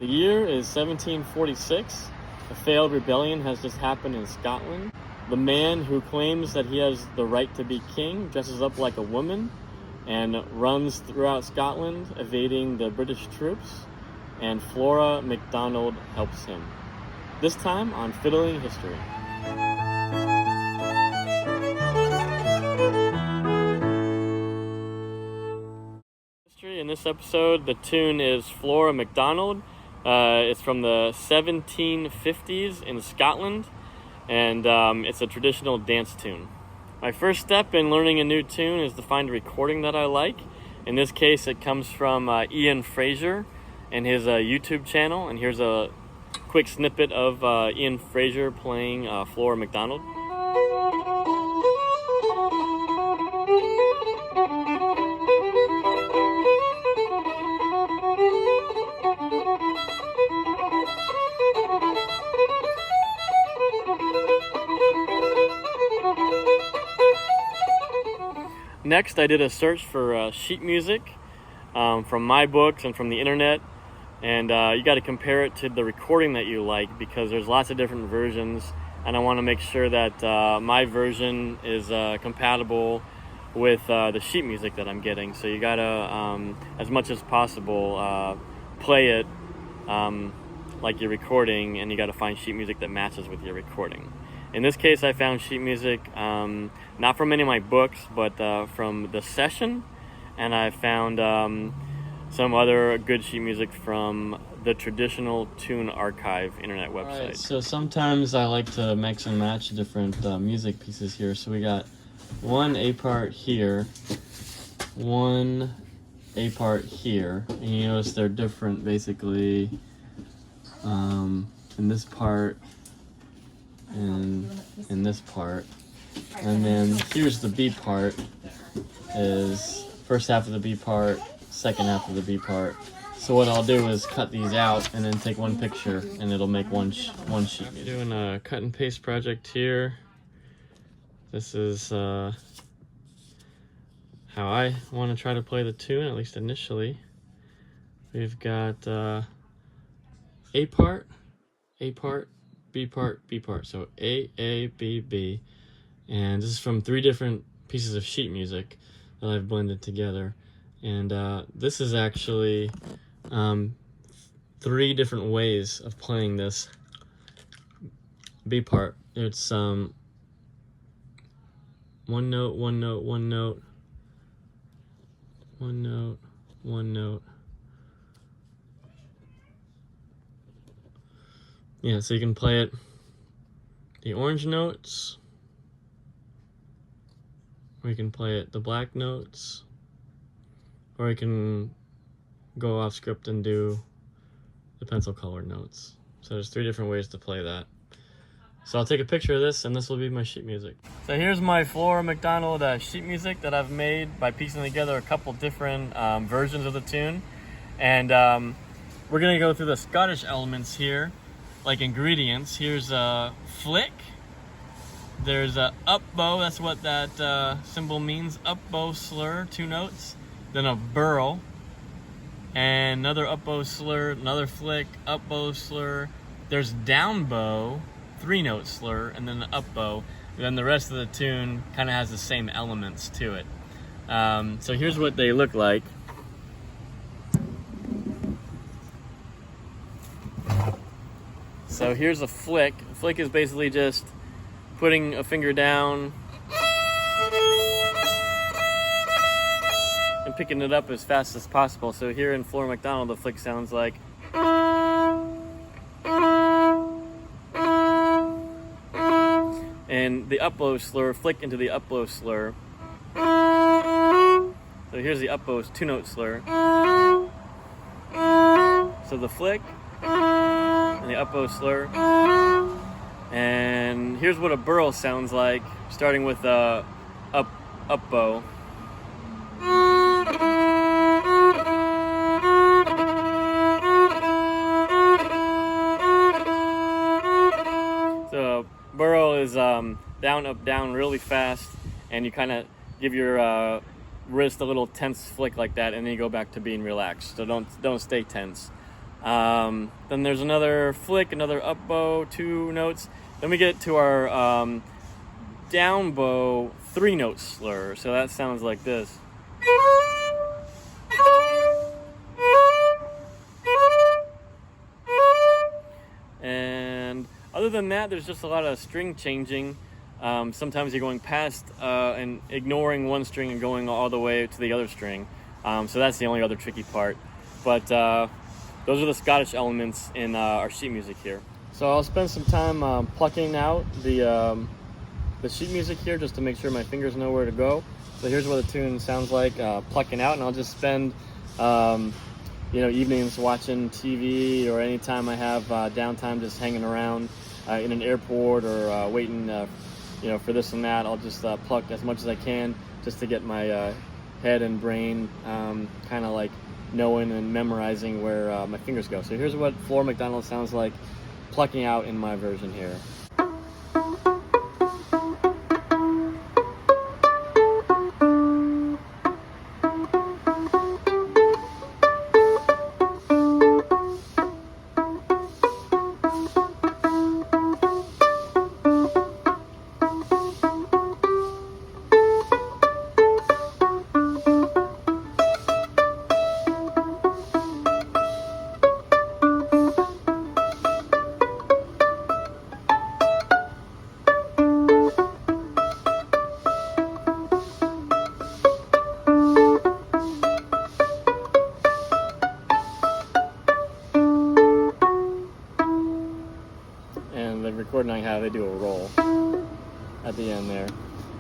The year is 1746. A failed rebellion has just happened in Scotland. The man who claims that he has the right to be king dresses up like a woman and runs throughout Scotland, evading the British troops, and Flora MacDonald helps him. This time on Fiddling History. In this episode, the tune is Flora MacDonald. It's from the 1750s in Scotland, and it's a traditional dance tune. My first step in learning a new tune is to find a recording that I like. In this case, it comes from Ian Fraser and his YouTube channel, and here's a quick snippet of Ian Fraser playing Flora MacDonald. Next, I did a search for sheet music from my books and from the internet, and you got to compare it to the recording that you like, because there's lots of different versions, and I want to make sure that my version is compatible with the sheet music that I'm getting. So you got to, as much as possible, play it like you're recording, and you got to find sheet music that matches with your recording. In this case, I found sheet music not from any of my books, but from the session, and I found some other good sheet music from the Traditional Tune Archive internet website. Right, so sometimes I like to mix and match different music pieces here. So we got one A part here, one A part here, and you notice they're different basically in this part and in this part, and then here's the B part, is first half of the B part, second half of the B part. So what I'll do is cut these out and then take one picture, and it'll make one sheet. Doing a cut and paste project here. This is how I want to try to play the tune, at least initially. We've got A part, A part, B part, B part. So A, B, B. And this is from 3 different pieces of sheet music that I've blended together. And this is actually 3 different ways of playing this B part. It's one note, one note, one note, one note, one note. Yeah, so you can play it the orange notes, or you can play it the black notes, or you can go off script and do the pencil colored notes. So there's 3 different ways to play that. So I'll take a picture of this, and this will be my sheet music. So here's my Flora MacDonald sheet music that I've made by piecing together a couple different versions of the tune. And we're gonna go through the Scottish elements here, like ingredients. Here's a flick, there's a up bow, that's what that symbol means, up bow slur, 2 notes, then a burl, and another up bow slur, another flick, up bow slur, there's down bow, 3 note slur, and then the up bow. And then the rest of the tune kind of has the same elements to it. So here's what they look like. So here's a flick. A flick is basically just putting a finger down and picking it up as fast as possible. So here in Flora MacDonald, the flick sounds like. And the up bow slur, flick into the up bow slur. So here's the up bow 2 note slur. So the flick, and the up bow slur, and here's what a burl sounds like, starting with up bow. So burl is down, up, down really fast, and you kind of give your wrist a little tense flick like that, and then you go back to being relaxed. So don't stay tense. Then there's another flick, another up bow, 2 notes. Then we get to our down bow 3-note slur. So that sounds like this. And other than that, there's just a lot of string changing. Sometimes you're going past and ignoring one string and going all the way to the other string. So that's the only other tricky part. But those are the Scottish elements in our sheet music here. So I'll spend some time plucking out the sheet music here just to make sure my fingers know where to go. So here's what the tune sounds like plucking out, and I'll just spend evenings watching TV, or anytime I have downtime just hanging around in an airport or waiting for this and that. I'll just pluck as much as I can just to get my head and brain kind of like knowing and memorizing where my fingers go. So here's what Flora MacDonald sounds like plucking out in my version here. Recording I have, they do a roll at the end there.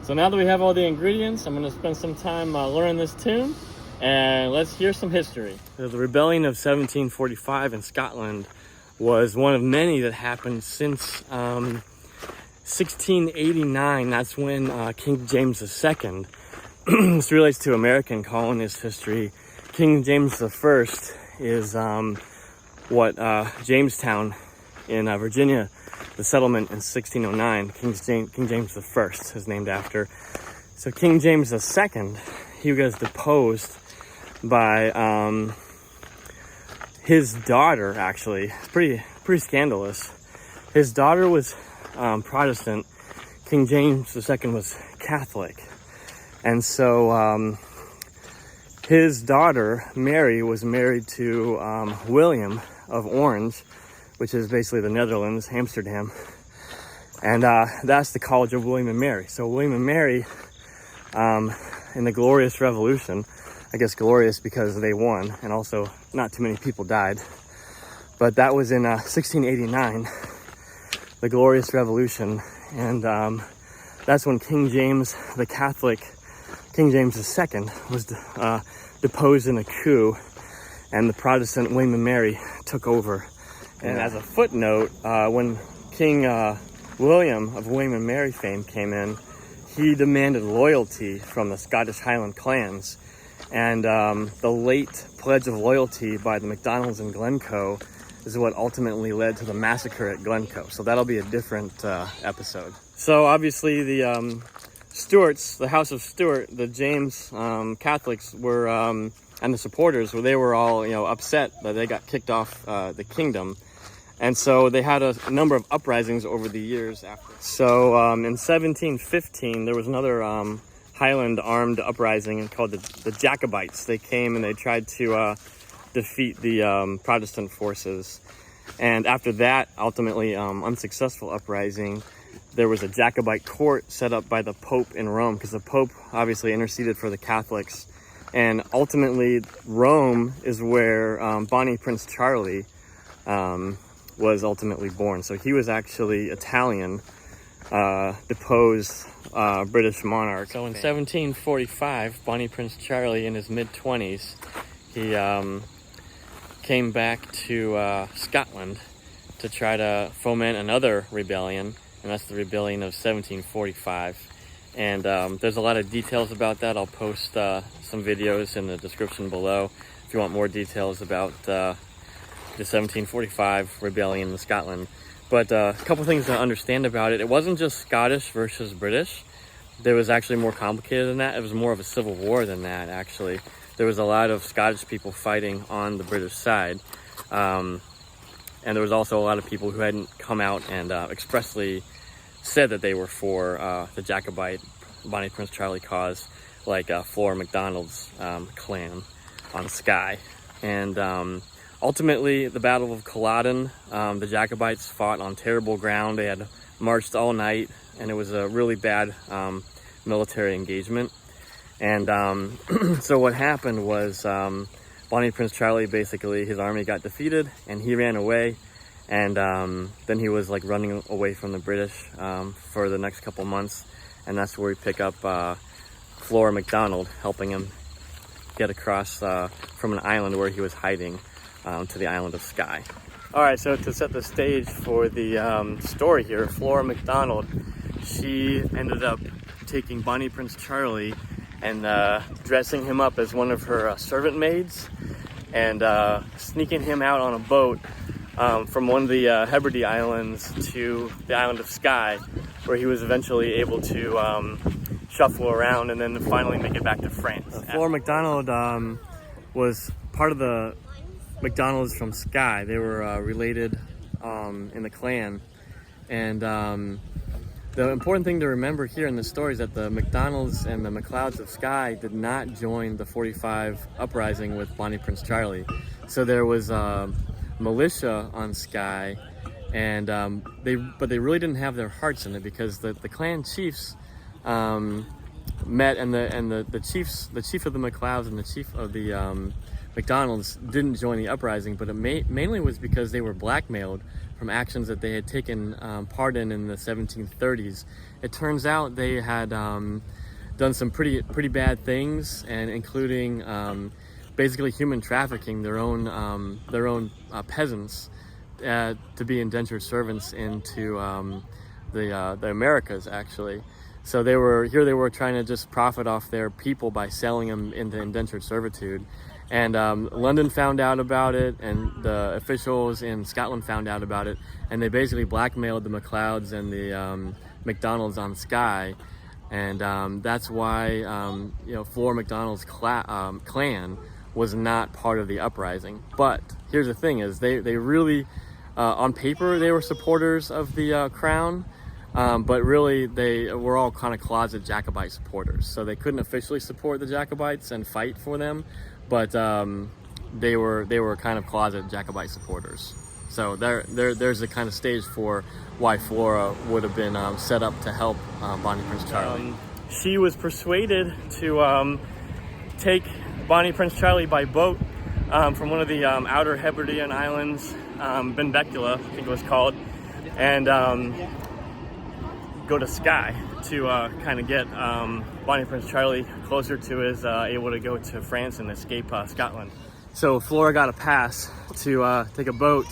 So now that we have all the ingredients, I'm going to spend some time learning this tune, and let's hear some history. The rebellion of 1745 in Scotland was one of many that happened since 1689. That's when King James II, this relates to American colonist history. King James I is Jamestown in Virginia, the settlement in 1609, King James I is named after. So King James II, he was deposed by his daughter, actually. It's pretty scandalous. His daughter was Protestant. King James II was Catholic. And so his daughter, Mary, was married to William of Orange, which is basically the Netherlands, Amsterdam. And that's the College of William and Mary. So William and Mary, in the Glorious Revolution, I guess glorious because they won, and also not too many people died. But that was in 1689, the Glorious Revolution. And that's when King James, the Catholic King James II, was deposed in a coup, and the Protestant William and Mary took over. And as a footnote, when King William of William and Mary fame came in, he demanded loyalty from the Scottish Highland clans. And the late Pledge of Loyalty by the MacDonalds in Glencoe is what ultimately led to the massacre at Glencoe. So that'll be a different episode. So obviously the Stuarts, the House of Stuart, the James Catholics were, and the supporters, they were all upset that they got kicked off the kingdom. And so they had a number of uprisings over the years after. So in 1715, there was another Highland armed uprising called the Jacobites. They came and they tried to defeat the Protestant forces. And after that, ultimately unsuccessful uprising, there was a Jacobite court set up by the Pope in Rome, because the Pope obviously interceded for the Catholics. And ultimately, Rome is where Bonnie Prince Charlie was ultimately born. So he was actually Italian, deposed British monarch. So in 1745, Bonnie Prince Charlie, in his mid-20s, he came back to Scotland to try to foment another rebellion, and that's the rebellion of 1745. And there's a lot of details about that. I'll post some videos in the description below if you want more details about the 1745 rebellion in Scotland. But a couple things to understand about it. It wasn't just Scottish versus British. There was actually more complicated than that. It was more of a civil war than that, actually. There was a lot of Scottish people fighting on the British side. And there was also a lot of people who hadn't come out and expressly said that they were for the Jacobite Bonnie Prince Charlie cause, like Flora MacDonald's clan on Skye. And ultimately, the Battle of Culloden, the Jacobites fought on terrible ground. They had marched all night, and it was a really bad military engagement. And so what happened was Bonnie Prince Charlie, basically, his army got defeated, and he ran away. And then he was like running away from the British for the next couple months. And that's where we pick up Flora MacDonald, helping him get across from an island where he was hiding to the island of Skye. All right, so to set the stage for the story here, Flora MacDonald, she ended up taking Bonnie Prince Charlie and dressing him up as one of her servant maids and sneaking him out on a boat from one of the Hebrides Islands to the island of Skye, where he was eventually able to shuffle around and then finally make it back to France. Flora MacDonald was part of the MacDonalds from Skye. They were related in the clan. And the important thing to remember here in the story is that the MacDonalds and the MacLeods of Skye did not join the 45 uprising with Bonnie Prince Charlie. So there was militia on Skye, and but they really didn't have their hearts in it, because the clan chiefs met, and the chief of the MacLeods and the chief of the MacDonalds didn't join the uprising, but it mainly was because they were blackmailed from actions that they had taken part in the 1730s. It turns out they had done some pretty bad things, and including basically human trafficking their own peasants to be indentured servants into the Americas, actually. So they were trying to just profit off their people by selling them into indentured servitude. And London found out about it, and the officials in Scotland found out about it, and they basically blackmailed the MacLeods and the MacDonalds on Skye. And that's why Flora MacDonald's clan was not part of the uprising. But here's the thing: is they really, on paper, they were supporters of the crown, but really they were all kind of closet Jacobite supporters. So they couldn't officially support the Jacobites and fight for them, but they were kind of closet Jacobite supporters. So there's the kind of stage for why Flora would have been set up to help Bonnie Prince Charlie. She was persuaded to take Bonnie Prince Charlie by boat from one of the outer Hebridean islands, Benbecula, I think it was called, and go to Skye to kind of get Bonnie Prince Charlie closer to his able to go to France and escape Scotland. So Flora got a pass to take a boat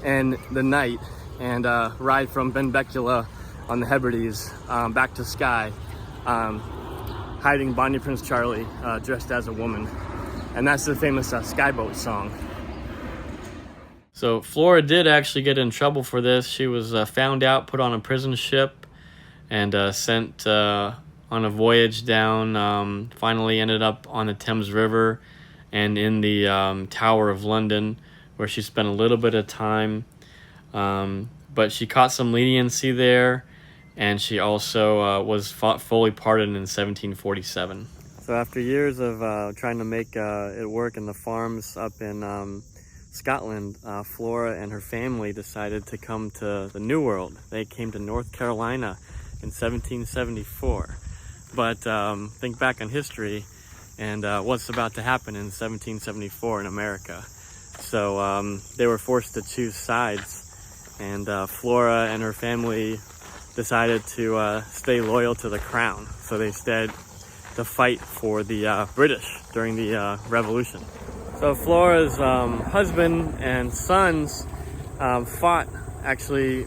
in the night and ride from Benbecula on the Hebrides back to Skye, hiding Bonnie Prince Charlie dressed as a woman. And that's the famous Skyboat song. So Flora did actually get in trouble for this. She was found out, put on a prison ship, and sent on a voyage down, finally ended up on the Thames River and in the Tower of London, where she spent a little bit of time. But she caught some leniency there, and she also was fully pardoned in 1747. So after years of trying to make it work in the farms up in Scotland, Flora and her family decided to come to the New World. They came to North Carolina in 1774. But think back on history and what's about to happen in 1774 in America. So they were forced to choose sides, and Flora and her family decided to stay loyal to the crown. So they instead to fight for the British during the Revolution. So Flora's husband and sons fought actually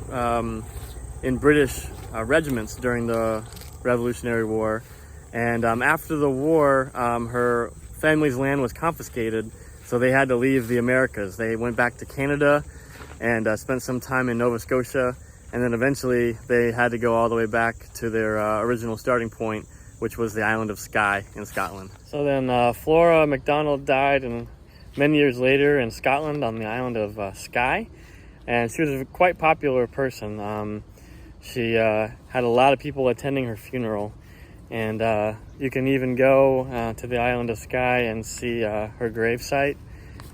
in British regiments during the Revolutionary War, and after the war her family's land was confiscated, so they had to leave the Americas. They went back to Canada and spent some time in Nova Scotia, and then eventually they had to go all the way back to their original starting point, which was the island of Skye in Scotland. So then Flora MacDonald died in many years later in Scotland on the island of Skye, and she was a quite popular person. She had a lot of people attending her funeral, and you can even go to the island of Skye and see her gravesite.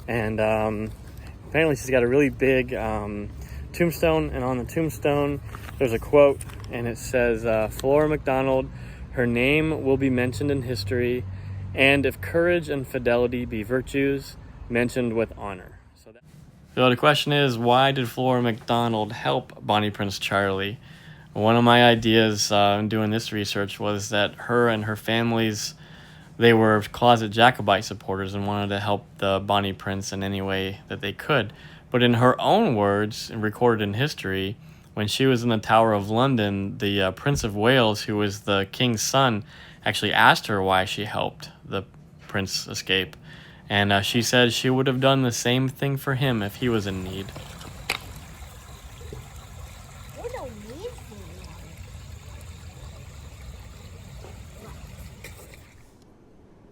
And apparently she's got a really big tombstone, and on the tombstone there's a quote, and it says, Flora MacDonald, her name will be mentioned in history, and if courage and fidelity be virtues, mentioned with honor. So the question is, why did Flora MacDonald help Bonnie Prince Charlie? One of my ideas in doing this research was that her and her families, they were closet Jacobite supporters and wanted to help the Bonnie Prince in any way that they could. But in her own words, recorded in history, when she was in the Tower of London, the Prince of Wales, who was the king's son, actually asked her why she helped the prince escape. And she said she would have done the same thing for him if he was in need.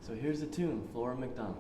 So here's the tune, Flora MacDonald.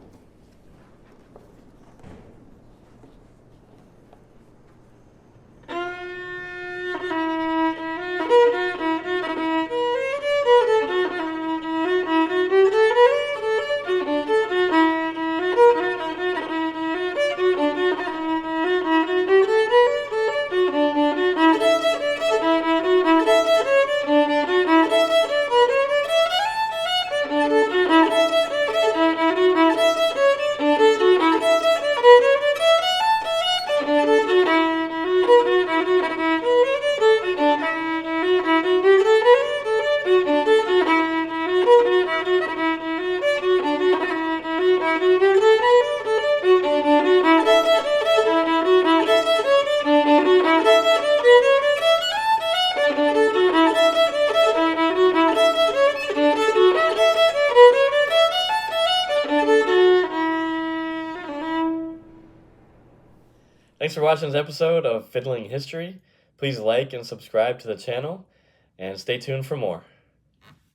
Thanks for watching this episode of Fiddling History. Please like and subscribe to the channel, and stay tuned for more.